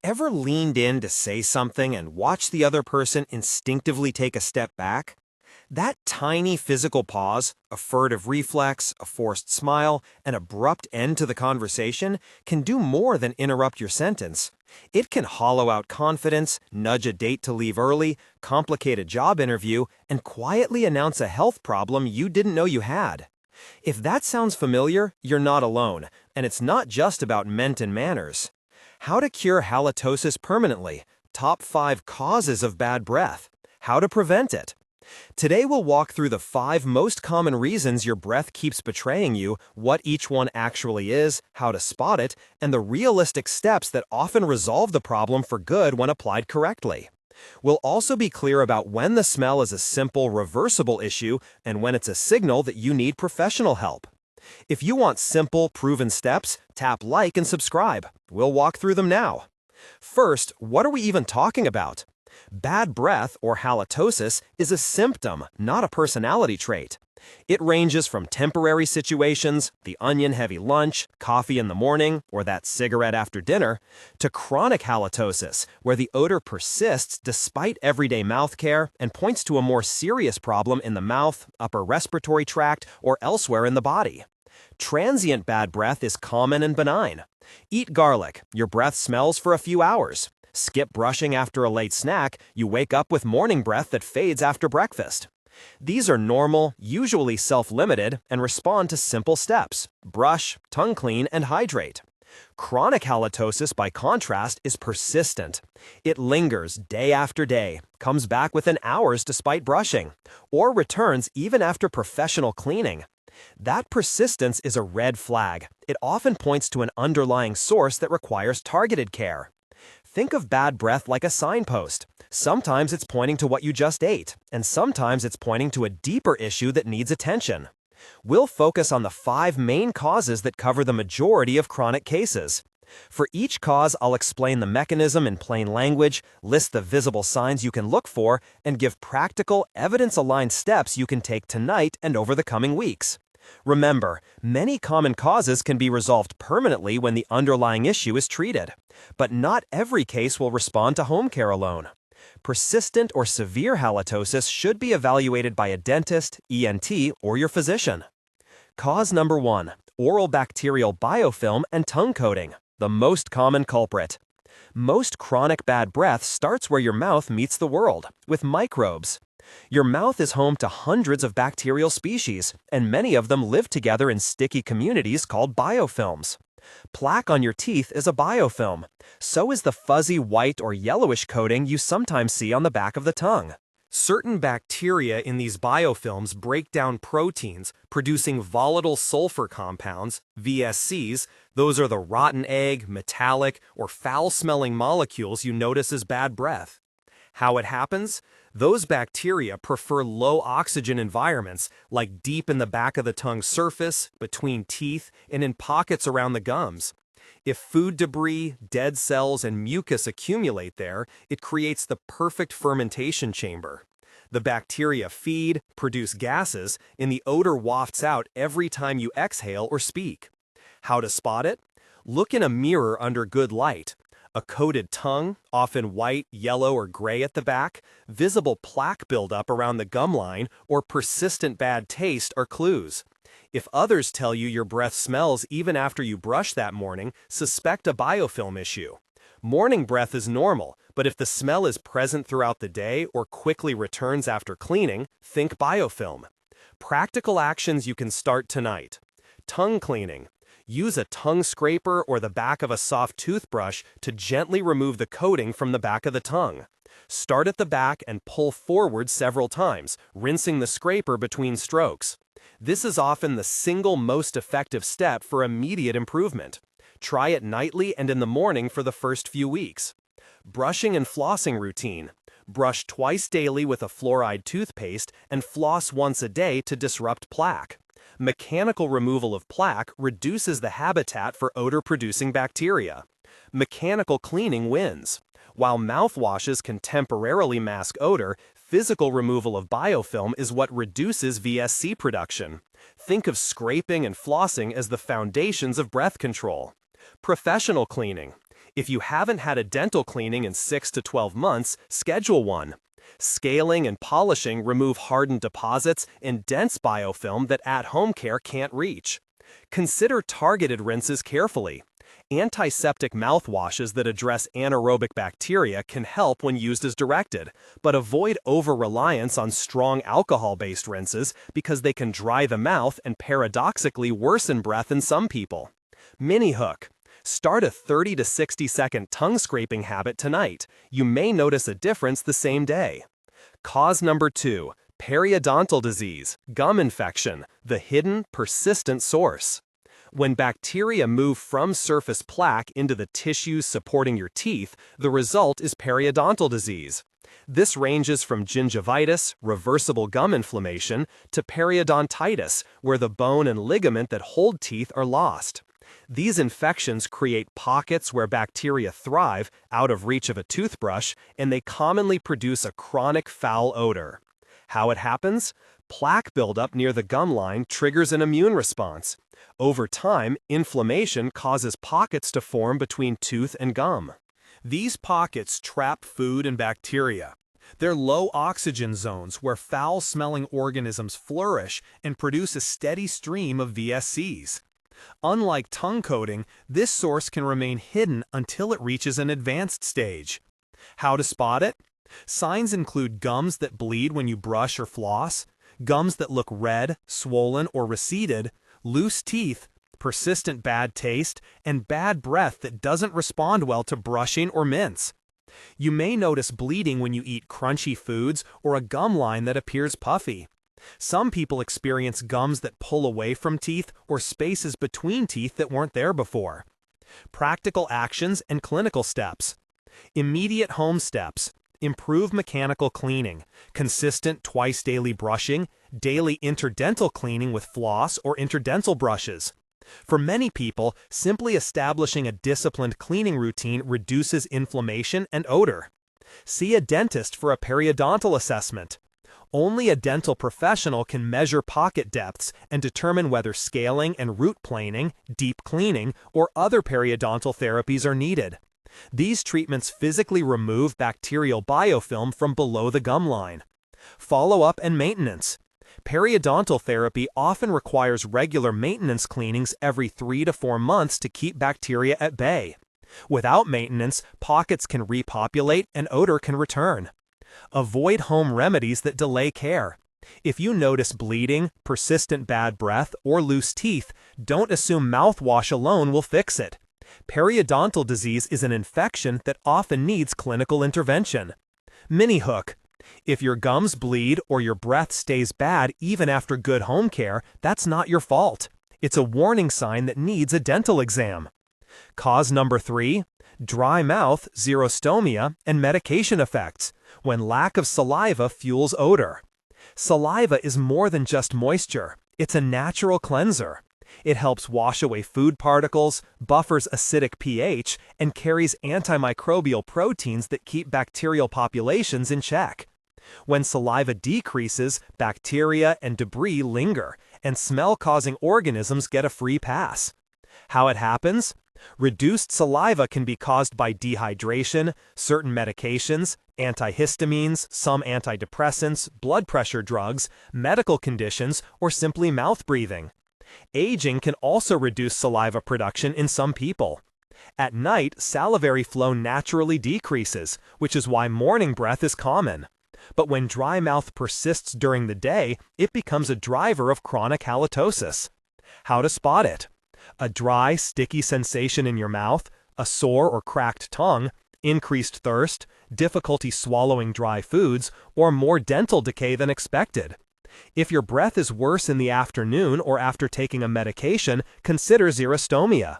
Ever leaned in to say something and watched the other person instinctively take a step back? That tiny physical pause, a furtive reflex, a forced smile, an abrupt end to the conversation can do more than interrupt your sentence. It can hollow out confidence, nudge a date to leave early, complicate a job interview, and quietly announce a health problem you didn't know you had. If that sounds familiar, you're not alone, and it's not just about ment and manners. How to cure halitosis permanently, top 5 causes of bad breath, how to prevent it. Today we'll walk through the 5 most common reasons your breath keeps betraying you, what each one actually is, how to spot it, and the realistic steps that often resolve the problem for good when applied correctly. We'll also be clear about when the smell is a simple, reversible issue and when it's a signal that you need professional help. If you want simple, proven steps, tap like and subscribe. We'll walk through them now. First, what are we even talking about? Bad breath, or halitosis, is a symptom, not a personality trait. It ranges from temporary situations, the onion-heavy lunch, coffee in the morning, or that cigarette after dinner, to chronic halitosis, where the odor persists despite everyday mouth care and points to a more serious problem in the mouth, upper respiratory tract, or elsewhere in the body. Transient bad breath is common and benign. Eat garlic, your breath smells for a few hours. Skip brushing after a late snack, you wake up with morning breath that fades after breakfast. These are normal, usually self-limited, and respond to simple steps: brush, tongue clean, and hydrate. Chronic halitosis, by contrast, is persistent. It lingers day after day, comes back within hours despite brushing, or returns even after professional cleaning. That persistence is a red flag. It often points to an underlying source that requires targeted care. Think of bad breath like a signpost. Sometimes it's pointing to what you just ate, and sometimes it's pointing to a deeper issue that needs attention. We'll focus on the 5 main causes that cover the majority of chronic cases. For each cause, I'll explain the mechanism in plain language, list the visible signs you can look for, and give practical, evidence-aligned steps you can take tonight and over the coming weeks. Remember, many common causes can be resolved permanently when the underlying issue is treated, but not every case will respond to home care alone. Persistent or severe halitosis should be evaluated by a dentist, ENT, or your physician. Cause number 1, oral bacterial biofilm and tongue coating, the most common culprit. Most chronic bad breath starts where your mouth meets the world, with microbes. Your mouth is home to hundreds of bacterial species, and many of them live together in sticky communities called biofilms. Plaque on your teeth is a biofilm. So is the fuzzy white or yellowish coating you sometimes see on the back of the tongue. Certain bacteria in these biofilms break down proteins, producing volatile sulfur compounds, VSCs. Those are the rotten egg, metallic, or foul-smelling molecules you notice as bad breath. How it happens? Those bacteria prefer low-oxygen environments, like deep in the back of the tongue surface, between teeth, and in pockets around the gums. If food debris, dead cells, and mucus accumulate there, it creates the perfect fermentation chamber. The bacteria feed, produce gases, and the odor wafts out every time you exhale or speak. How to spot it? Look in a mirror under good light. A coated tongue, often white, yellow, or gray at the back, visible plaque buildup around the gum line, or persistent bad taste are clues. If others tell you your breath smells even after you brush that morning, suspect a biofilm issue. Morning breath is normal, but if the smell is present throughout the day or quickly returns after cleaning, think biofilm. Practical actions you can start tonight. Tongue cleaning. Use a tongue scraper or the back of a soft toothbrush to gently remove the coating from the back of the tongue. Start at the back and pull forward several times, rinsing the scraper between strokes. This is often the single most effective step for immediate improvement. Try it nightly and in the morning for the first few weeks. Brushing and flossing routine. Brush twice daily with a fluoride toothpaste and floss once a day to disrupt plaque. Mechanical removal of plaque reduces the habitat for odor-producing bacteria. Mechanical cleaning wins. While mouthwashes can temporarily mask odor, physical removal of biofilm is what reduces VSC production. Think of scraping and flossing as the foundations of breath control. Professional cleaning. If you haven't had a dental cleaning in 6 to 12 months, schedule one. Scaling and polishing remove hardened deposits and dense biofilm that at-home care can't reach. Consider targeted rinses carefully. Antiseptic mouthwashes that address anaerobic bacteria can help when used as directed, but avoid over-reliance on strong alcohol-based rinses because they can dry the mouth and paradoxically worsen breath in some people. Mini hook. Start a 30 to 60 second tongue scraping habit tonight. You may notice a difference the same day. Cause number 2, periodontal disease, gum infection, the hidden, persistent source. When bacteria move from surface plaque into the tissues supporting your teeth, the result is periodontal disease. This ranges from gingivitis, reversible gum inflammation, to periodontitis, where the bone and ligament that hold teeth are lost. These infections create pockets where bacteria thrive out of reach of a toothbrush, and they commonly produce a chronic foul odor. How it happens? Plaque buildup near the gum line triggers an immune response. Over time, inflammation causes pockets to form between tooth and gum. These pockets trap food and bacteria. They're low oxygen zones where foul-smelling organisms flourish and produce a steady stream of VSCs. Unlike tongue coating, this source can remain hidden until it reaches an advanced stage. How to spot it? Signs include gums that bleed when you brush or floss, gums that look red, swollen, or receded, loose teeth, persistent bad taste, and bad breath that doesn't respond well to brushing or mints. You may notice bleeding when you eat crunchy foods or a gum line that appears puffy. Some people experience gums that pull away from teeth or spaces between teeth that weren't there before. Practical actions and clinical steps. Immediate home steps. Improve mechanical cleaning, consistent twice-daily brushing, daily interdental cleaning with floss or interdental brushes. For many people, simply establishing a disciplined cleaning routine reduces inflammation and odor. See a dentist for a periodontal assessment. Only a dental professional can measure pocket depths and determine whether scaling and root planing, deep cleaning, or other periodontal therapies are needed. These treatments physically remove bacterial biofilm from below the gum line. Follow-up and maintenance. Periodontal therapy often requires regular maintenance cleanings every 3 to 4 months to keep bacteria at bay. Without maintenance, pockets can repopulate and odor can return. Avoid home remedies that delay care. If you notice bleeding, persistent bad breath, or loose teeth, don't assume mouthwash alone will fix it. Periodontal disease is an infection that often needs clinical intervention. Mini hook. If your gums bleed or your breath stays bad even after good home care, that's not your fault. It's a warning sign that needs a dental exam. Cause number 3, dry mouth, xerostomia, and medication effects, when lack of saliva fuels odor. Saliva is more than just moisture. It's a natural cleanser. It helps wash away food particles, buffers acidic pH, and carries antimicrobial proteins that keep bacterial populations in check. When saliva decreases, bacteria and debris linger, and smell-causing organisms get a free pass. How it happens? Reduced saliva can be caused by dehydration, certain medications, antihistamines, some antidepressants, blood pressure drugs, medical conditions, or simply mouth breathing. Aging can also reduce saliva production in some people. At night, salivary flow naturally decreases, which is why morning breath is common. But when dry mouth persists during the day, it becomes a driver of chronic halitosis. How to spot it? A dry, sticky sensation in your mouth, a sore or cracked tongue, increased thirst, difficulty swallowing dry foods, or more dental decay than expected. If your breath is worse in the afternoon or after taking a medication, consider xerostomia.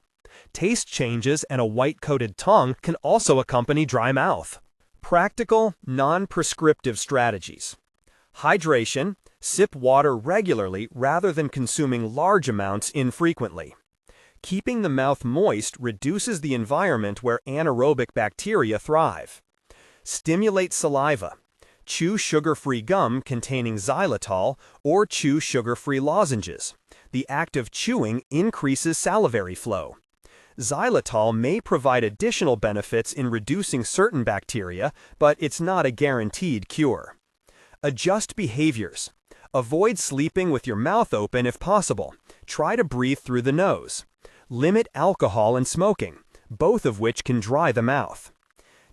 Taste changes and a white-coated tongue can also accompany dry mouth. Practical, non-prescriptive strategies. Hydration. Sip water regularly rather than consuming large amounts infrequently. Keeping the mouth moist reduces the environment where anaerobic bacteria thrive. Stimulate saliva. Chew sugar-free gum containing xylitol or chew sugar-free lozenges. The act of chewing increases salivary flow. Xylitol may provide additional benefits in reducing certain bacteria, but it's not a guaranteed cure. Adjust behaviors. Avoid sleeping with your mouth open if possible. Try to breathe through the nose. Limit alcohol and smoking, both of which can dry the mouth.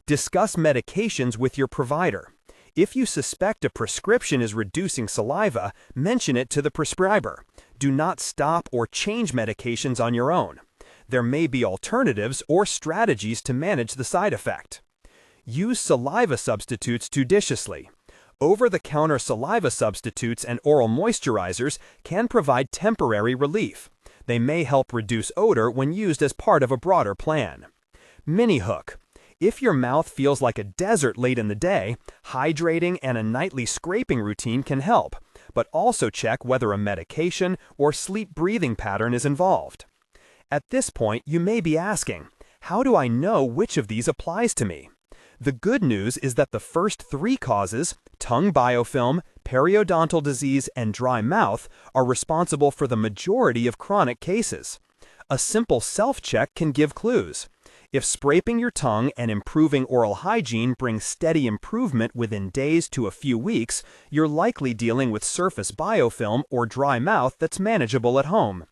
Discuss medications with your provider. If you suspect a prescription is reducing saliva, mention it to the prescriber. Do not stop or change medications on your own. There may be alternatives or strategies to manage the side effect. Use saliva substitutes judiciously. Over-the-counter saliva substitutes and oral moisturizers can provide temporary relief. They may help reduce odor when used as part of a broader plan. Mini hook. If your mouth feels like a desert late in the day, hydrating and a nightly scraping routine can help, but also check whether a medication or sleep breathing pattern is involved. At this point, you may be asking, how do I know which of these applies to me? The good news is that the first three causes, tongue biofilm, periodontal disease, and dry mouth, are responsible for the majority of chronic cases. A simple self-check can give clues. If scraping your tongue and improving oral hygiene brings steady improvement within days to a few weeks, you're likely dealing with surface biofilm or dry mouth that's manageable at home.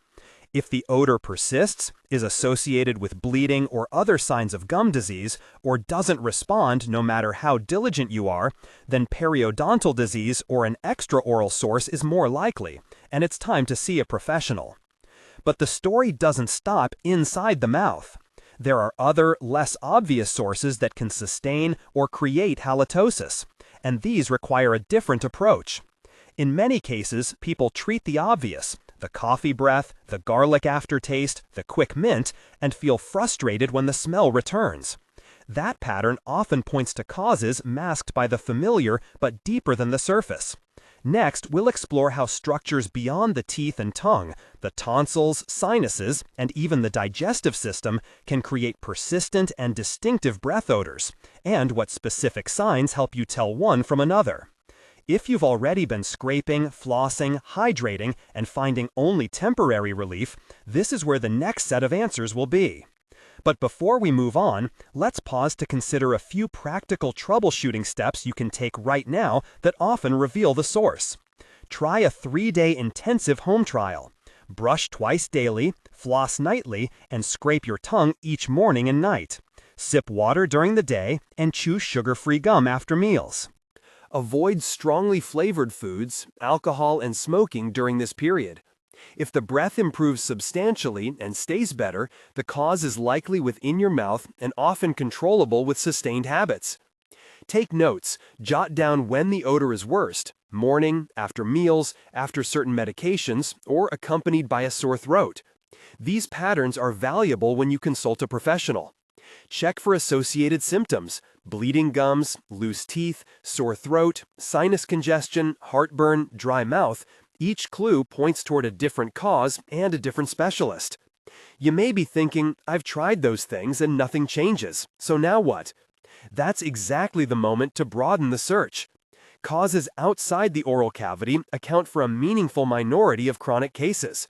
If the odor persists, is associated with bleeding or other signs of gum disease, or doesn't respond no matter how diligent you are, then periodontal disease or an extraoral source is more likely, and it's time to see a professional. But the story doesn't stop inside the mouth. There are other, less obvious sources that can sustain or create halitosis, and these require a different approach. In many cases, people treat the obvious, the coffee breath, the garlic aftertaste, the quick mint, and feel frustrated when the smell returns. That pattern often points to causes masked by the familiar but deeper than the surface. Next, we'll explore how structures beyond the teeth and tongue, the tonsils, sinuses, and even the digestive system can create persistent and distinctive breath odors, and what specific signs help you tell one from another. If you've already been scraping, flossing, hydrating, and finding only temporary relief, this is where the next set of answers will be. But before we move on, let's pause to consider a few practical troubleshooting steps you can take right now that often reveal the source. Try a 3-day intensive home trial. Brush twice daily, floss nightly, and scrape your tongue each morning and night. Sip water during the day, and chew sugar-free gum after meals. Avoid strongly flavored foods, alcohol, and smoking during this period. If the breath improves substantially and stays better, the cause is likely within your mouth and often controllable with sustained habits. Take notes, jot down when the odor is worst: morning, after meals, after certain medications, or accompanied by a sore throat. These patterns are valuable when you consult a professional. Check for associated symptoms: bleeding gums, loose teeth, sore throat, sinus congestion, heartburn, dry mouth. Each clue points toward a different cause and a different specialist. You may be thinking, I've tried those things and nothing changes, so now what? That's exactly the moment to broaden the search. Causes outside the oral cavity account for a meaningful minority of chronic cases.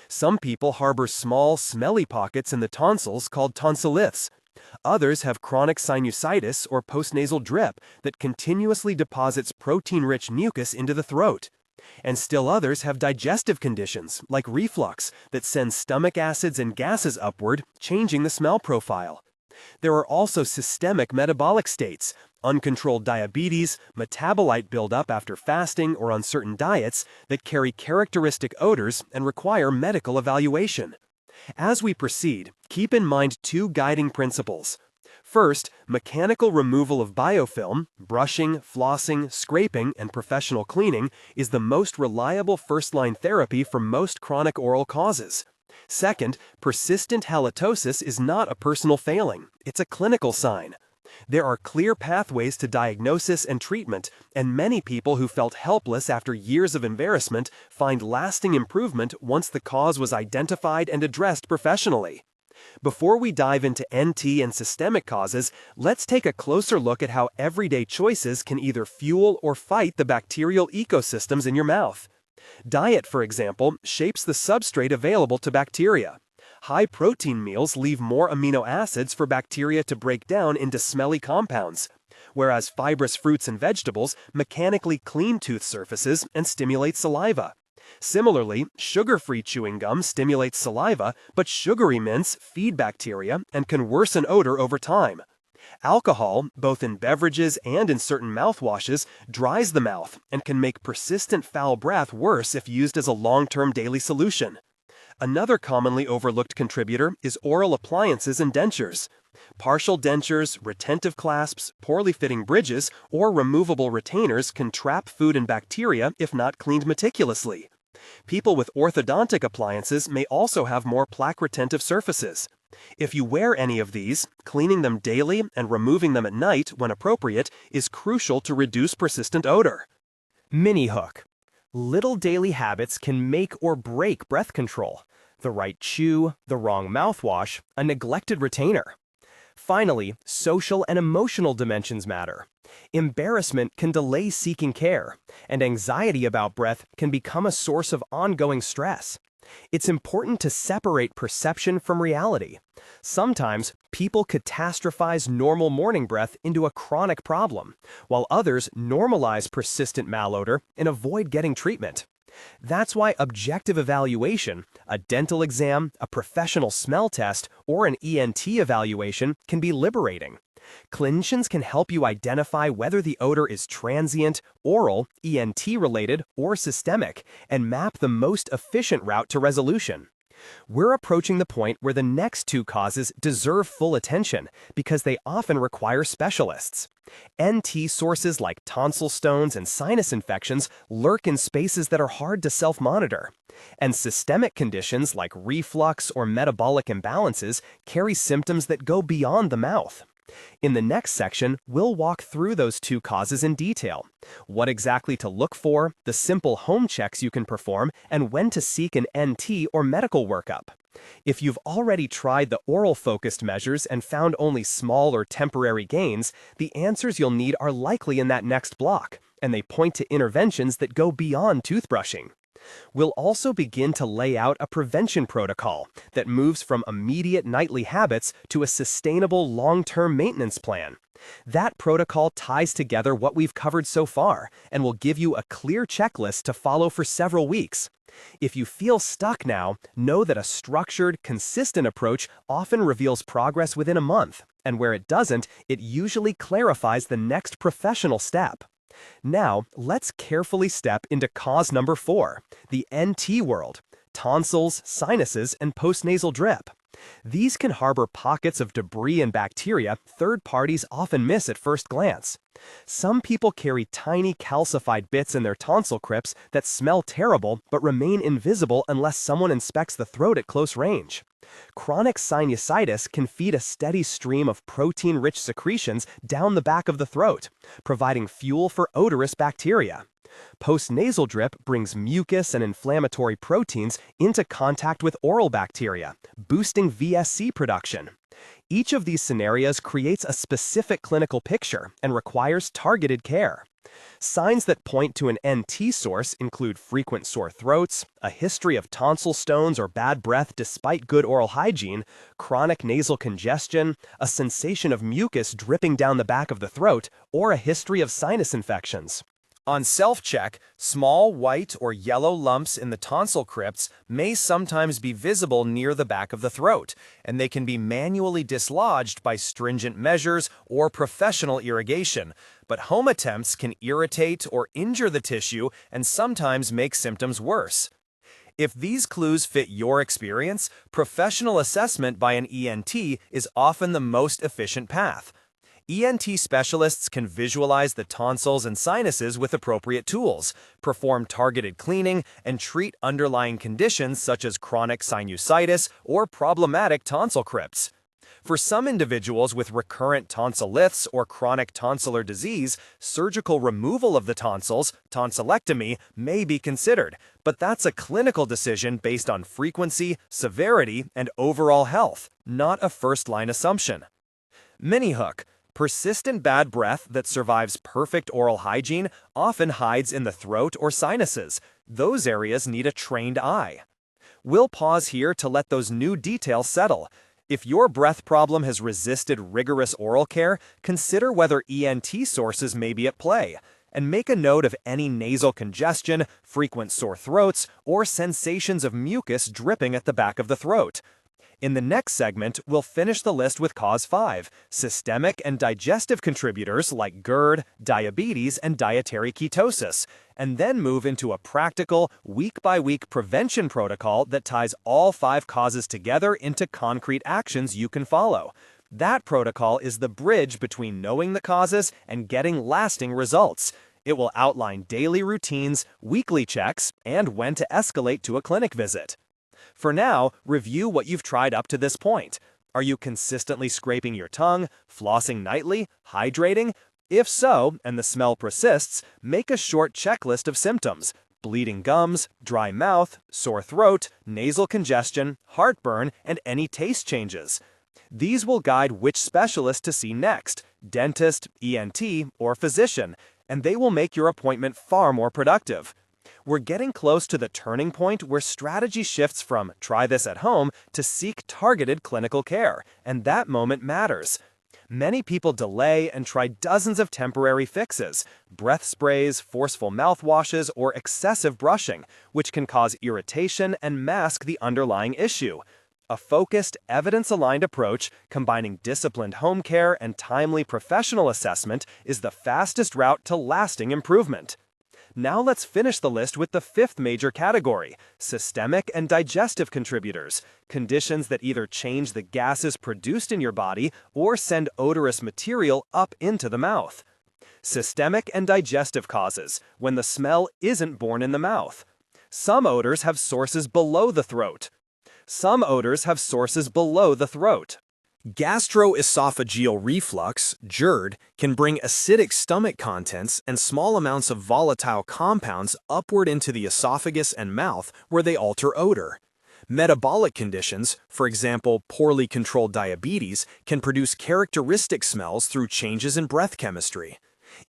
Some people harbor small, smelly pockets in the tonsils called tonsillitis. Others have chronic sinusitis or postnasal drip that continuously deposits protein-rich mucus into the throat. And still others have digestive conditions, like reflux, that sends stomach acids and gases upward, changing the smell profile. There are also systemic metabolic states, uncontrolled diabetes, metabolite buildup after fasting or on certain diets that carry characteristic odors and require medical evaluation. As we proceed, keep in mind two guiding principles. First, mechanical removal of biofilm, brushing, flossing, scraping, and professional cleaning is the most reliable first-line therapy for most chronic oral causes. Second, persistent halitosis is not a personal failing, it's a clinical sign. There are clear pathways to diagnosis and treatment, and many people who felt helpless after years of embarrassment find lasting improvement once the cause was identified and addressed professionally. Before we dive into NT and systemic causes, let's take a closer look at how everyday choices can either fuel or fight the bacterial ecosystems in your mouth. Diet, for example, shapes the substrate available to bacteria. High-protein meals leave more amino acids for bacteria to break down into smelly compounds, whereas fibrous fruits and vegetables mechanically clean tooth surfaces and stimulate saliva. Similarly, sugar-free chewing gum stimulates saliva, but sugary mints feed bacteria and can worsen odor over time. Alcohol, both in beverages and in certain mouthwashes, dries the mouth and can make persistent foul breath worse if used as a long-term daily solution. Another commonly overlooked contributor is oral appliances and dentures. Partial dentures, retentive clasps, poorly fitting bridges, or removable retainers can trap food and bacteria if not cleaned meticulously. People with orthodontic appliances may also have more plaque-retentive surfaces. If you wear any of these, cleaning them daily and removing them at night when appropriate is crucial to reduce persistent odor. Mini hook. Little daily habits can make or break breath control. The right chew, the wrong mouthwash, a neglected retainer. Finally, social and emotional dimensions matter. Embarrassment can delay seeking care, and anxiety about breath can become a source of ongoing stress. It's important to separate perception from reality. Sometimes, people catastrophize normal morning breath into a chronic problem, while others normalize persistent malodor and avoid getting treatment. That's why objective evaluation, a dental exam, a professional smell test, or an ENT evaluation can be liberating. Clinicians can help you identify whether the odor is transient, oral, ENT-related, or systemic, and map the most efficient route to resolution. We're approaching the point where the next two causes deserve full attention because they often require specialists. NT sources like tonsil stones and sinus infections lurk in spaces that are hard to self-monitor. And systemic conditions like reflux or metabolic imbalances carry symptoms that go beyond the mouth. In the next section, we'll walk through those two causes in detail, what exactly to look for, the simple home checks you can perform, and when to seek an NT or medical workup. If you've already tried the oral-focused measures and found only small or temporary gains, the answers you'll need are likely in that next block, and they point to interventions that go beyond toothbrushing. We'll also begin to lay out a prevention protocol that moves from immediate nightly habits to a sustainable long-term maintenance plan. That protocol ties together what we've covered so far and will give you a clear checklist to follow for several weeks. If you feel stuck now, know that a structured, consistent approach often reveals progress within a month, and where it doesn't, it usually clarifies the next professional step. Now, let's carefully step into cause number 4, the NT world, tonsils, sinuses, and postnasal drip. These can harbor pockets of debris and bacteria third parties often miss at first glance. Some people carry tiny calcified bits in their tonsil crypts that smell terrible but remain invisible unless someone inspects the throat at close range. Chronic sinusitis can feed a steady stream of protein-rich secretions down the back of the throat, providing fuel for odorous bacteria. Postnasal drip brings mucus and inflammatory proteins into contact with oral bacteria, boosting VSC production. Each of these scenarios creates a specific clinical picture and requires targeted care. Signs that point to an NT source include frequent sore throats, a history of tonsil stones or bad breath despite good oral hygiene, chronic nasal congestion, a sensation of mucus dripping down the back of the throat, or a history of sinus infections. On self-check, small white or yellow lumps in the tonsil crypts may sometimes be visible near the back of the throat, and they can be manually dislodged by stringent measures or professional irrigation, but home attempts can irritate or injure the tissue and sometimes make symptoms worse. If these clues fit your experience, professional assessment by an ENT is often the most efficient path. ENT specialists can visualize the tonsils and sinuses with appropriate tools, perform targeted cleaning, and treat underlying conditions such as chronic sinusitis or problematic tonsil crypts. For some individuals with recurrent tonsillitis or chronic tonsillar disease, surgical removal of the tonsils, tonsillectomy, may be considered, but that's a clinical decision based on frequency, severity, and overall health, not a first-line assumption. Mini hook. Persistent bad breath that survives perfect oral hygiene often hides in the throat or sinuses. Those areas need a trained eye. We'll pause here to let those new details settle. If your breath problem has resisted rigorous oral care, consider whether ENT sources may be at play, and make a note of any nasal congestion, frequent sore throats, or sensations of mucus dripping at the back of the throat. In the next segment, we'll finish the list with cause 5, systemic and digestive contributors like GERD, diabetes, and dietary ketosis, and then move into a practical, week-by-week prevention protocol that ties all 5 causes together into concrete actions you can follow. That protocol is the bridge between knowing the causes and getting lasting results. It will outline daily routines, weekly checks, and when to escalate to a clinic visit. For now, review what you've tried up to this point. Are you consistently scraping your tongue, flossing nightly, hydrating? If so, and the smell persists, make a short checklist of symptoms: bleeding gums, dry mouth, sore throat, nasal congestion, heartburn, and any taste changes. These will guide which specialist to see next: dentist, ENT, or physician, and they will make your appointment far more productive. We're getting close to the turning point where strategy shifts from "try this at home" to seek targeted clinical care, and that moment matters. Many people delay and try dozens of temporary fixes: breath sprays, forceful mouthwashes, or excessive brushing, which can cause irritation and mask the underlying issue. A focused, evidence-aligned approach, combining disciplined home care and timely professional assessment, is the fastest route to lasting improvement. Now let's finish the list with the 5th major category: systemic and digestive contributors, conditions that either change the gases produced in your body or send odorous material up into the mouth. Systemic and digestive causes, when the smell isn't born in the mouth. Some odors have sources below the throat. Gastroesophageal reflux, GERD, can bring acidic stomach contents and small amounts of volatile compounds upward into the esophagus and mouth, where they alter odor. Metabolic conditions, for example, poorly controlled diabetes, can produce characteristic smells through changes in breath chemistry.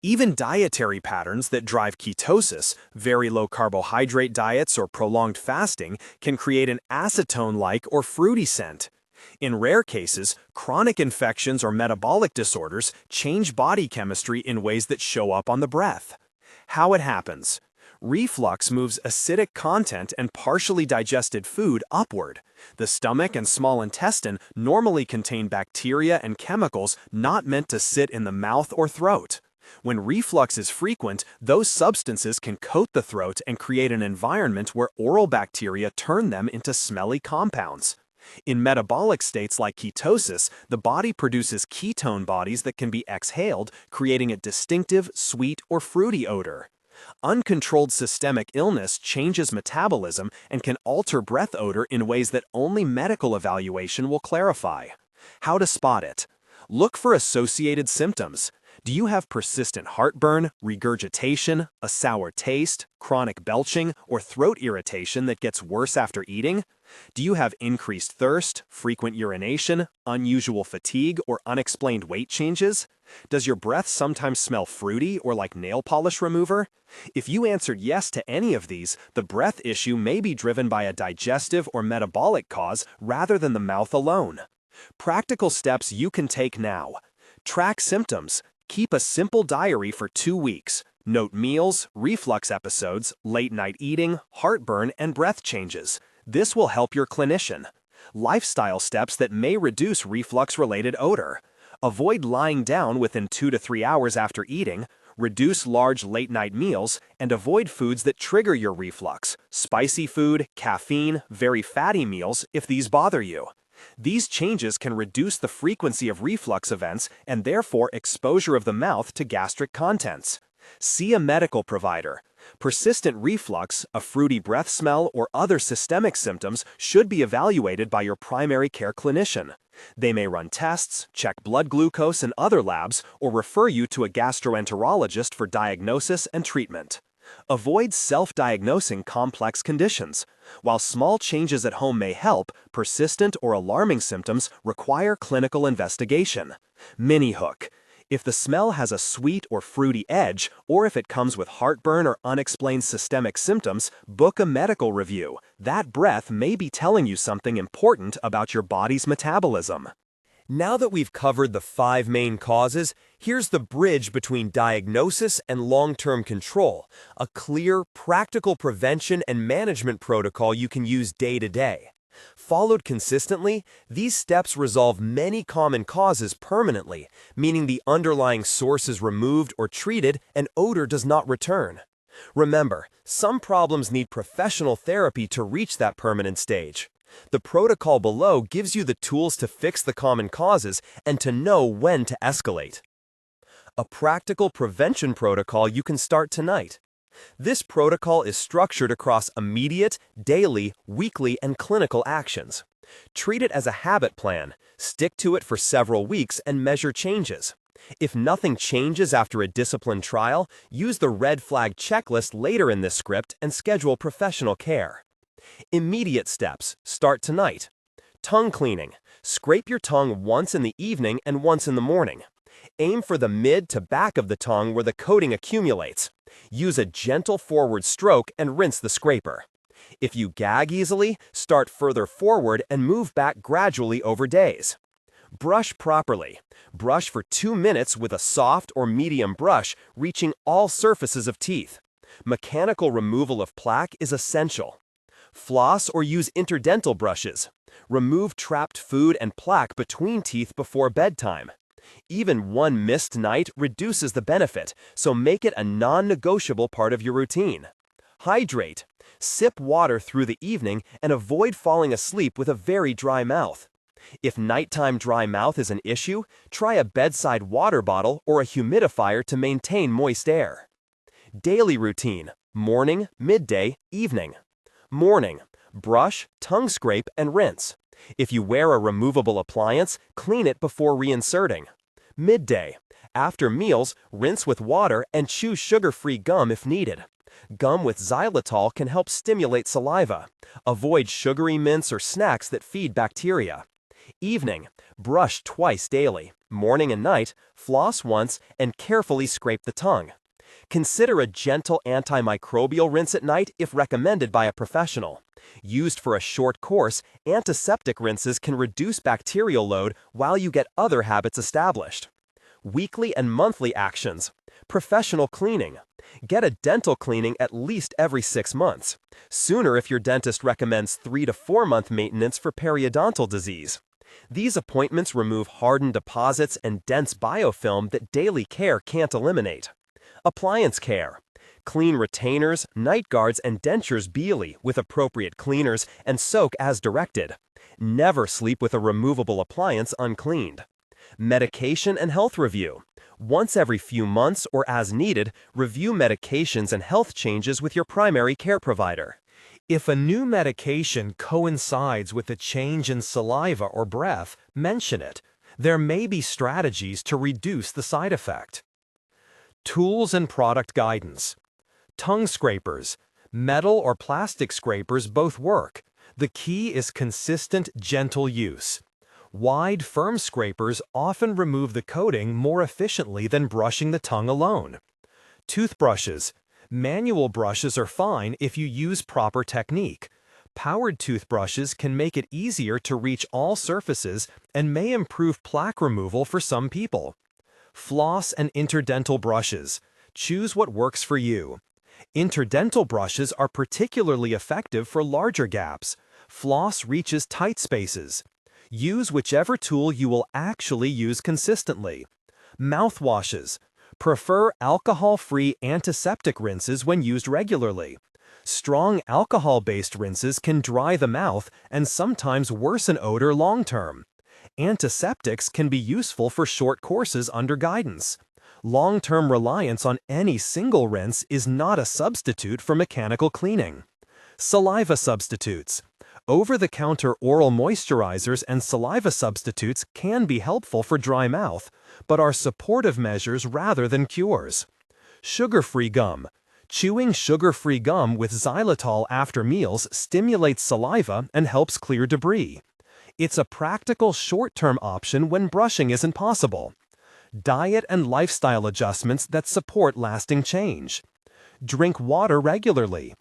Even dietary patterns that drive ketosis, very low carbohydrate diets or prolonged fasting, can create an acetone-like or fruity scent. In rare cases, chronic infections or metabolic disorders change body chemistry in ways that show up on the breath. How it happens: reflux moves acidic content and partially digested food upward. The stomach and small intestine normally contain bacteria and chemicals not meant to sit in the mouth or throat. When reflux is frequent, those substances can coat the throat and create an environment where oral bacteria turn them into smelly compounds. In metabolic states like ketosis, the body produces ketone bodies that can be exhaled, creating a distinctive, sweet, or fruity odor. Uncontrolled systemic illness changes metabolism and can alter breath odor in ways that only medical evaluation will clarify. How to spot it: look for associated symptoms. Do you have persistent heartburn, regurgitation, a sour taste, chronic belching, or throat irritation that gets worse after eating? Do you have increased thirst, frequent urination, unusual fatigue, or unexplained weight changes? Does your breath sometimes smell fruity or like nail polish remover? If you answered yes to any of these, the breath issue may be driven by a digestive or metabolic cause rather than the mouth alone. Practical steps you can take now: track symptoms. Keep a simple diary for 2 weeks. Note meals, reflux episodes, late-night eating, heartburn, and breath changes. This will help your clinician. Lifestyle steps that may reduce reflux-related odor: avoid lying down within 2 to 3 hours after eating, reduce large late-night meals, and avoid foods that trigger your reflux: spicy food, caffeine, very fatty meals, if these bother you. These changes can reduce the frequency of reflux events and therefore exposure of the mouth to gastric contents. See a medical provider. Persistent reflux, a fruity breath smell, or other systemic symptoms should be evaluated by your primary care clinician. They may run tests, check blood glucose and other labs, or refer you to a gastroenterologist for diagnosis and treatment. Avoid self-diagnosing complex conditions. While small changes at home may help, persistent or alarming symptoms require clinical investigation. Mini hook: If the smell has a sweet or fruity edge, or if it comes with heartburn or unexplained systemic symptoms, book a medical review. That breath may be telling you something important about your body's metabolism. Now that we've covered the 5 main causes, here's the bridge between diagnosis and long-term control, a clear, practical prevention and management protocol you can use day to day. Followed consistently, these steps resolve many common causes permanently, meaning the underlying source is removed or treated and odor does not return. Remember, some problems need professional therapy to reach that permanent stage. The protocol below gives you the tools to fix the common causes and to know when to escalate. A practical prevention protocol you can start tonight. This protocol is structured across immediate, daily, weekly, and clinical actions. Treat it as a habit plan, stick to it for several weeks, and measure changes. If nothing changes after a disciplined trial, use the red flag checklist later in this script and schedule professional care. Immediate steps. Start tonight. Tongue cleaning. Scrape your tongue once in the evening and once in the morning. Aim for the mid to back of the tongue where the coating accumulates. Use a gentle forward stroke and rinse the scraper. If you gag easily, start further forward and move back gradually over days. Brush properly. Brush for 2 minutes with a soft or medium brush, reaching all surfaces of teeth. Mechanical removal of plaque is essential. Floss or use interdental brushes. Remove trapped food and plaque between teeth before bedtime. Even one missed night reduces the benefit, so make it a non-negotiable part of your routine. Hydrate. Sip water through the evening and avoid falling asleep with a very dry mouth. If nighttime dry mouth is an issue, try a bedside water bottle or a humidifier to maintain moist air. Daily routine. Morning, midday, evening. Morning. Brush, tongue scrape, and rinse. If you wear a removable appliance, clean it before reinserting. Midday. After meals, rinse with water and chew sugar-free gum if needed. Gum with xylitol can help stimulate saliva. Avoid sugary mints or snacks that feed bacteria. Evening. Brush twice daily, morning and night, floss once, and carefully scrape the tongue. Consider a gentle antimicrobial rinse at night if recommended by a professional. Used for a short course, antiseptic rinses can reduce bacterial load while you get other habits established. Weekly and monthly actions. Professional cleaning. Get a dental cleaning at least every 6 months. Sooner if your dentist recommends 3 to 4 month maintenance for periodontal disease. These appointments remove hardened deposits and dense biofilm that daily care can't eliminate. Appliance care. Clean retainers, night guards, and dentures daily with appropriate cleaners and soak as directed. Never sleep with a removable appliance uncleaned. Medication and health review. Once every few months or as needed, review medications and health changes with your primary care provider. If a new medication coincides with a change in saliva or breath, mention it. There may be strategies to reduce the side effect. Tools and product guidance. Tongue scrapers. Metal or plastic scrapers both work. The key is consistent, gentle use. Wide, firm scrapers often remove the coating more efficiently than brushing the tongue alone. Toothbrushes. Manual brushes are fine if you use proper technique. Powered toothbrushes can make it easier to reach all surfaces and may improve plaque removal for some people. Floss and interdental brushes. Choose what works for you. Interdental brushes are particularly effective for larger gaps. Floss reaches tight spaces. Use whichever tool you will actually use consistently. Mouthwashes. Prefer alcohol-free antiseptic rinses when used regularly. Strong alcohol-based rinses can dry the mouth and sometimes worsen odor long-term. Antiseptics can be useful for short courses under guidance. Long-term reliance on any single rinse is not a substitute for mechanical cleaning. Saliva substitutes. Over-the-counter oral moisturizers and saliva substitutes can be helpful for dry mouth, but are supportive measures rather than cures. Sugar-free gum. Chewing sugar-free gum with xylitol after meals stimulates saliva and helps clear debris. It's a practical short-term option when brushing isn't possible. Diet and lifestyle adjustments that support lasting change. Drink water regularly.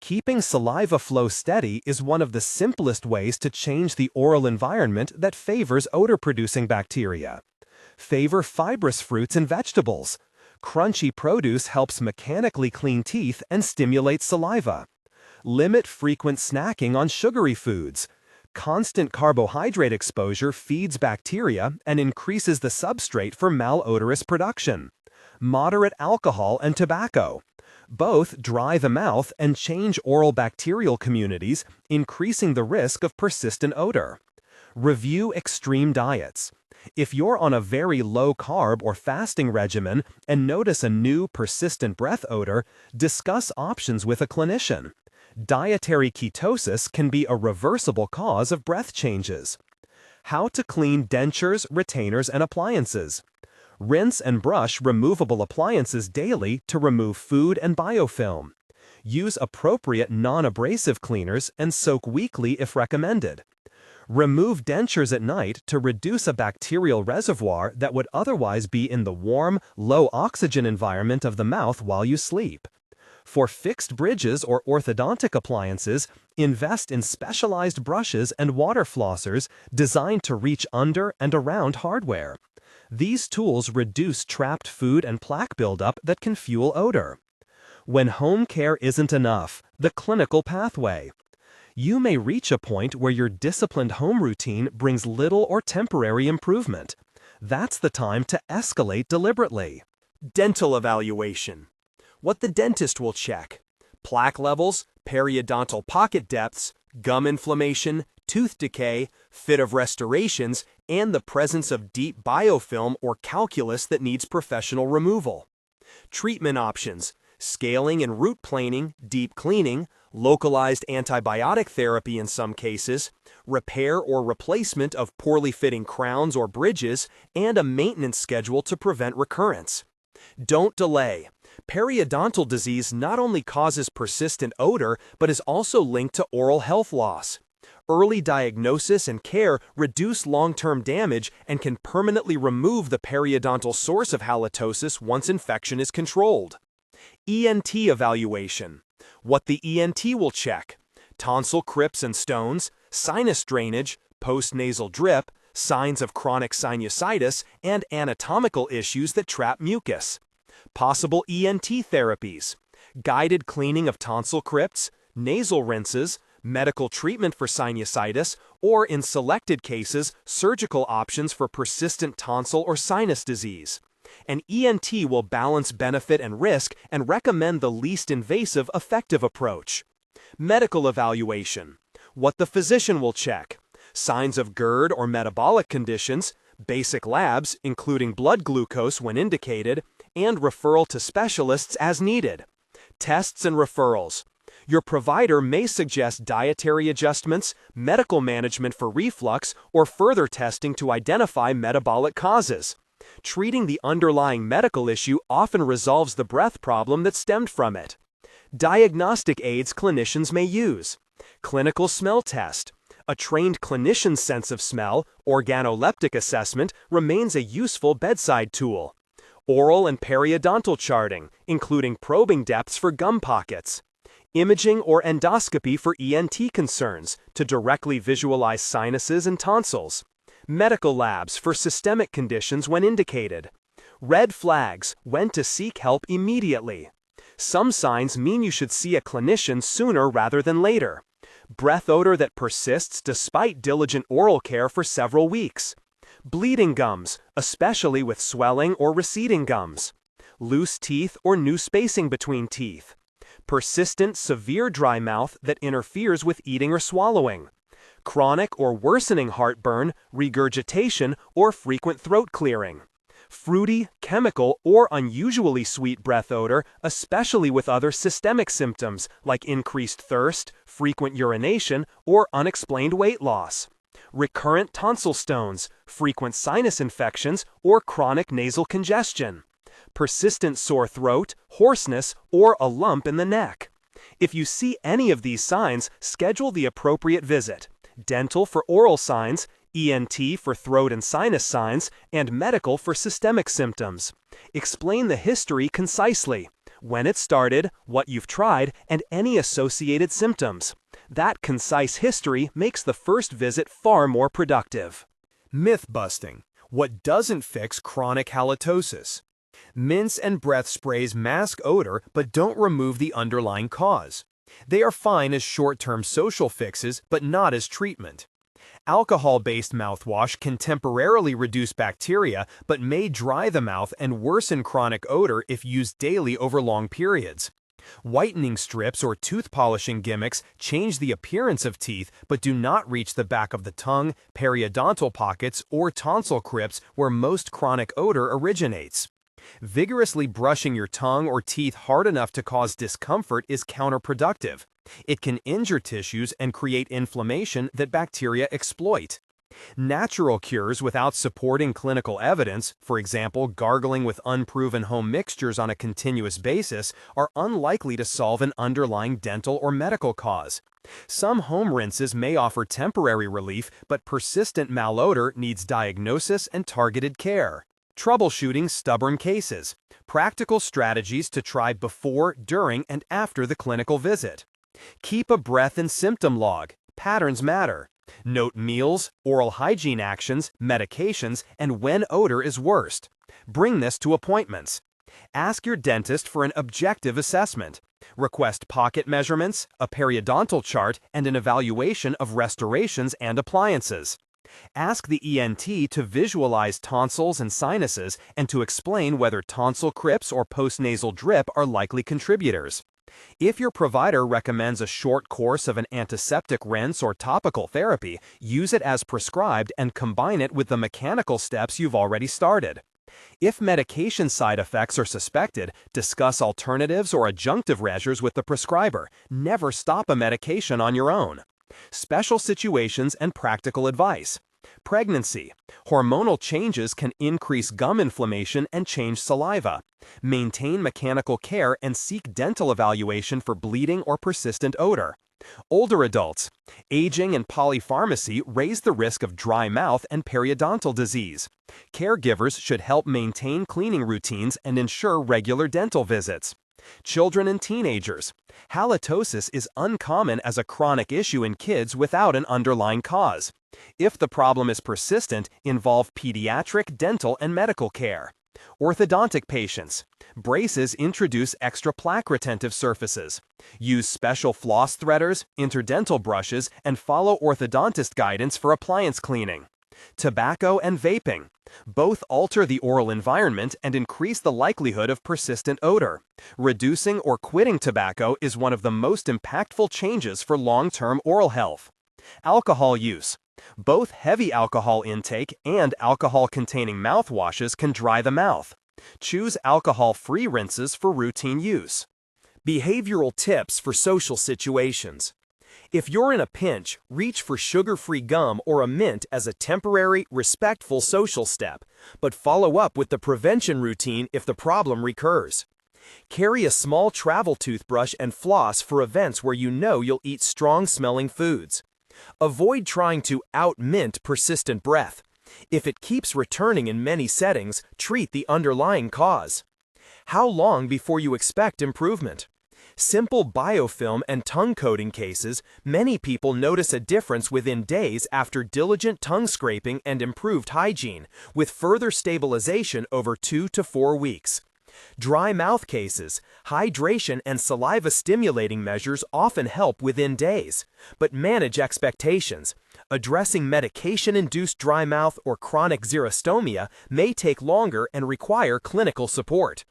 Keeping saliva flow steady is one of the simplest ways to change the oral environment that favors odor-producing bacteria. Favor fibrous fruits and vegetables. Crunchy produce helps mechanically clean teeth and stimulate saliva. Limit frequent snacking on sugary foods. Constant carbohydrate exposure feeds bacteria and increases the substrate for malodorous production. Moderate alcohol and tobacco. Both dry the mouth and change oral bacterial communities, increasing the risk of persistent odor. Review extreme diets. If you're on a very low-carb or fasting regimen and notice a new, persistent breath odor, discuss options with a clinician. Dietary ketosis can be a reversible cause of breath changes. How to clean dentures, retainers, and appliances. Rinse and brush removable appliances daily to remove food and biofilm. Use appropriate non-abrasive cleaners and soak weekly if recommended. Remove dentures at night to reduce a bacterial reservoir that would otherwise be in the warm, low-oxygen environment of the mouth while you sleep. For fixed bridges or orthodontic appliances, invest in specialized brushes and water flossers designed to reach under and around hardware. These tools reduce trapped food and plaque buildup that can fuel odor. When home care isn't enough, the clinical pathway. You may reach a point where your disciplined home routine brings little or temporary improvement. That's the time to escalate deliberately. Dental evaluation. What the dentist will check: plaque levels, periodontal pocket depths, gum inflammation, tooth decay, fit of restorations, and the presence of deep biofilm or calculus that needs professional removal. Treatment options: scaling and root planing, deep cleaning, localized antibiotic therapy in some cases, repair or replacement of poorly fitting crowns or bridges, and a maintenance schedule to prevent recurrence. Don't delay. Periodontal disease not only causes persistent odor, but is also linked to oral health loss. Early diagnosis and care reduce long-term damage and can permanently remove the periodontal source of halitosis once infection is controlled. ENT evaluation. What the ENT will check: tonsil crypts and stones, sinus drainage, postnasal drip, signs of chronic sinusitis, and anatomical issues that trap mucus. Possible ENT therapies: guided cleaning of tonsil crypts, nasal rinses, medical treatment for sinusitis, or in selected cases, surgical options for persistent tonsil or sinus disease. An ENT will balance benefit and risk and recommend the least invasive, effective approach. Medical evaluation. What the physician will check: signs of GERD or metabolic conditions, basic labs, including blood glucose when indicated, and referral to specialists as needed. Tests and referrals. Your provider may suggest dietary adjustments, medical management for reflux, or further testing to identify metabolic causes. Treating the underlying medical issue often resolves the breath problem that stemmed from it. Diagnostic aids clinicians may use: clinical smell test. A trained clinician's sense of smell, organoleptic assessment, remains a useful bedside tool. Oral and periodontal charting, including probing depths for gum pockets. Imaging or endoscopy for ENT concerns, to directly visualize sinuses and tonsils. Medical labs for systemic conditions when indicated. Red flags: when to seek help immediately. Some signs mean you should see a clinician sooner rather than later. Breath odor that persists despite diligent oral care for several weeks. Bleeding gums, especially with swelling or receding gums. Loose teeth or new spacing between teeth. Persistent, severe dry mouth that interferes with eating or swallowing. Chronic or worsening heartburn, regurgitation, or frequent throat clearing. Fruity, chemical, or unusually sweet breath odor, especially with other systemic symptoms like increased thirst, frequent urination, or unexplained weight loss. Recurrent tonsil stones, frequent sinus infections, or chronic nasal congestion. Persistent sore throat, hoarseness, or a lump in the neck. If you see any of these signs, schedule the appropriate visit: dental for oral signs, ENT for throat and sinus signs, and medical for systemic symptoms. Explain the history concisely: when it started, what you've tried, and any associated symptoms. That concise history makes the first visit far more productive. Myth busting. What doesn't fix chronic halitosis? Mints and breath sprays mask odor but don't remove the underlying cause. They are fine as short-term social fixes but not as treatment. Alcohol-based mouthwash can temporarily reduce bacteria but may dry the mouth and worsen chronic odor if used daily over long periods. Whitening strips or tooth polishing gimmicks change the appearance of teeth but do not reach the back of the tongue, periodontal pockets, or tonsil crypts where most chronic odor originates. Vigorously brushing your tongue or teeth hard enough to cause discomfort is counterproductive. It can injure tissues and create inflammation that bacteria exploit. Natural cures without supporting clinical evidence, for example, gargling with unproven home mixtures on a continuous basis, are unlikely to solve an underlying dental or medical cause. Some home rinses may offer temporary relief, but persistent malodor needs diagnosis and targeted care. Troubleshooting stubborn cases. Practical strategies to try before, during, and after the clinical visit. Keep a breath and symptom log. Patterns matter. Note meals, oral hygiene actions, medications, and when odor is worst. Bring this to appointments. Ask your dentist for an objective assessment. Request pocket measurements, a periodontal chart, and an evaluation of restorations and appliances. Ask the ENT to visualize tonsils and sinuses and to explain whether tonsil crypts or postnasal drip are likely contributors. If your provider recommends a short course of an antiseptic rinse or topical therapy, use it as prescribed and combine it with the mechanical steps you've already started. If medication side effects are suspected, discuss alternatives or adjunctive measures with the prescriber. Never stop a medication on your own. Special situations and practical advice. Pregnancy. Hormonal changes can increase gum inflammation and change saliva. Maintain mechanical care and seek dental evaluation for bleeding or persistent odor. Older adults. Aging and polypharmacy raise the risk of dry mouth and periodontal disease. Caregivers should help maintain cleaning routines and ensure regular dental visits. Children and teenagers. Halitosis is uncommon as a chronic issue in kids without an underlying cause. If the problem is persistent, involve pediatric, dental, and medical care. Orthodontic patients. Braces introduce extra plaque retentive surfaces. Use special floss threaders, interdental brushes, and follow orthodontist guidance for appliance cleaning. Tobacco and vaping. Both alter the oral environment and increase the likelihood of persistent odor. Reducing or quitting tobacco is one of the most impactful changes for long-term oral health. Alcohol use. Both heavy alcohol intake and alcohol-containing mouthwashes can dry the mouth. Choose alcohol-free rinses for routine use. Behavioral tips for social situations. If you're in a pinch, reach for sugar-free gum or a mint as a temporary, respectful social step, but follow up with the prevention routine if the problem recurs. Carry a small travel toothbrush and floss for events where you know you'll eat strong-smelling foods. Avoid trying to out-mint persistent breath. If it keeps returning in many settings, treat the underlying cause. How long before you expect improvement? Simple biofilm and tongue coating cases, many people notice a difference within days after diligent tongue scraping and improved hygiene, with further stabilization over 2 to 4 weeks. Dry mouth cases, hydration and saliva stimulating measures often help within days, but manage expectations. Addressing medication-induced dry mouth or chronic xerostomia may take longer and require clinical support.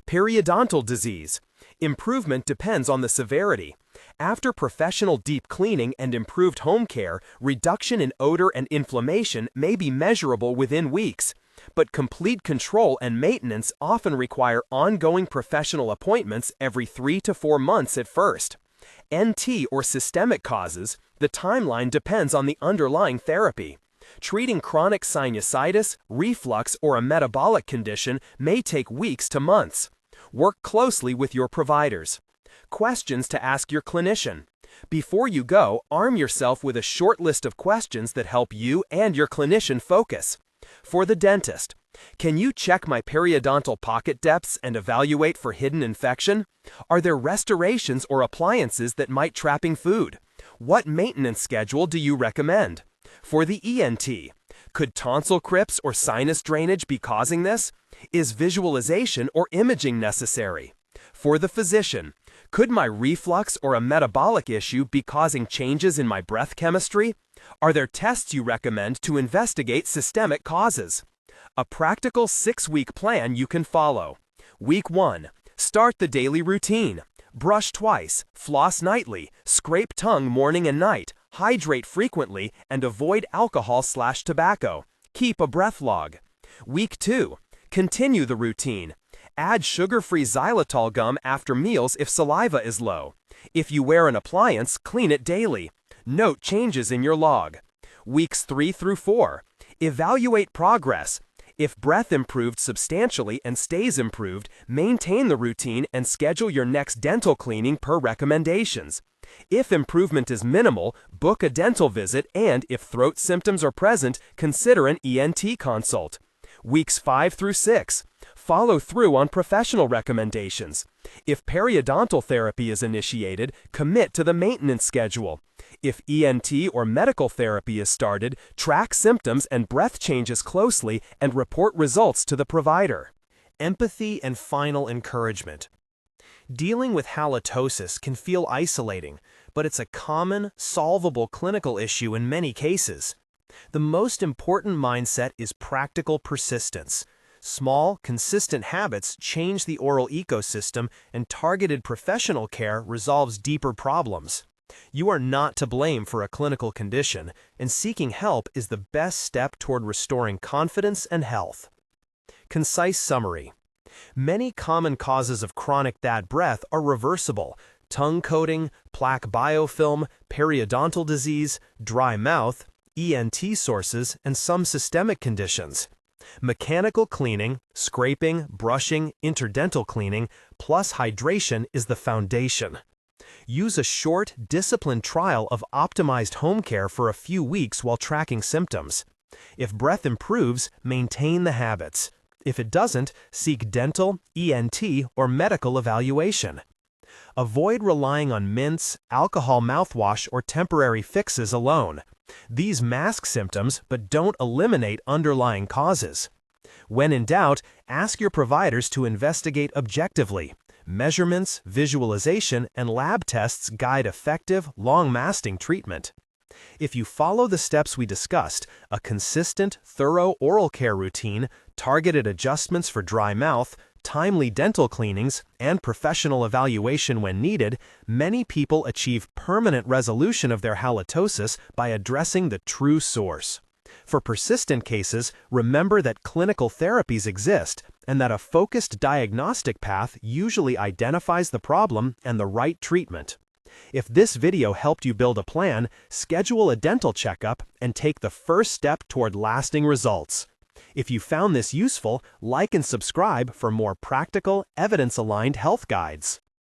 Periodontal disease. Improvement depends on the severity. After professional deep cleaning and improved home care, reduction in odor and inflammation may be measurable within weeks. But complete control and maintenance often require ongoing professional appointments every 3 to 4 months at first. NT or systemic causes, the timeline depends on the underlying therapy. Treating chronic sinusitis, reflux, or a metabolic condition may take weeks to months. Work closely with your providers. Questions to ask your clinician. Before you go, arm yourself with a short list of questions that help you and your clinician focus. For the dentist, can you check my periodontal pocket depths and evaluate for hidden infection? Are there restorations or appliances that might trapping food? What maintenance schedule do you recommend? For the ENT, could tonsil crypts or sinus drainage be causing this? Is visualization or imaging necessary? For the physician, could my reflux or a metabolic issue be causing changes in my breath chemistry? Are there tests you recommend to investigate systemic causes? A practical 6-week plan you can follow. Week 1. Start the daily routine. Brush twice, floss nightly, scrape tongue morning and night, hydrate frequently, and avoid alcohol/tobacco. Keep a breath log. Week 2. Continue the routine. Add sugar-free xylitol gum after meals if saliva is low. If you wear an appliance, clean it daily. Note changes in your log. Weeks 3 through 4. Evaluate progress. If breath improved substantially and stays improved, maintain the routine and schedule your next dental cleaning per recommendations. If improvement is minimal, book a dental visit and, if throat symptoms are present, consider an ENT consult. Weeks 5 through 6. Follow through on professional recommendations. If periodontal therapy is initiated, commit to the maintenance schedule. If ENT or medical therapy is started, track symptoms and breath changes closely and report results to the provider. Empathy and final encouragement. Dealing with halitosis can feel isolating, but it's a common, solvable clinical issue in many cases. The most important mindset is practical persistence. Small, consistent habits change the oral ecosystem, and targeted professional care resolves deeper problems. You are not to blame for a clinical condition, and seeking help is the best step toward restoring confidence and health. Concise summary. Many common causes of chronic bad breath are reversible: tongue coating, plaque biofilm, periodontal disease, dry mouth, ENT sources, and some systemic conditions. Mechanical cleaning, scraping, brushing, interdental cleaning, plus hydration is the foundation. Use a short, disciplined trial of optimized home care for a few weeks while tracking symptoms. If breath improves, maintain the habits. If it doesn't, seek dental, ENT, or medical evaluation. Avoid relying on mints, alcohol mouthwash, or temporary fixes alone. These mask symptoms but don't eliminate underlying causes. When in doubt, ask your providers to investigate objectively. Measurements, visualization, and lab tests guide effective, long-lasting treatment. If you follow the steps we discussed, a consistent, thorough oral care routine, targeted adjustments for dry mouth, timely dental cleanings, and professional evaluation when needed, many people achieve permanent resolution of their halitosis by addressing the true source. For persistent cases, remember that clinical therapies exist and that a focused diagnostic path usually identifies the problem and the right treatment. If this video helped you build a plan, schedule a dental checkup and take the first step toward lasting results. If you found this useful, like and subscribe for more practical, evidence-aligned health guides.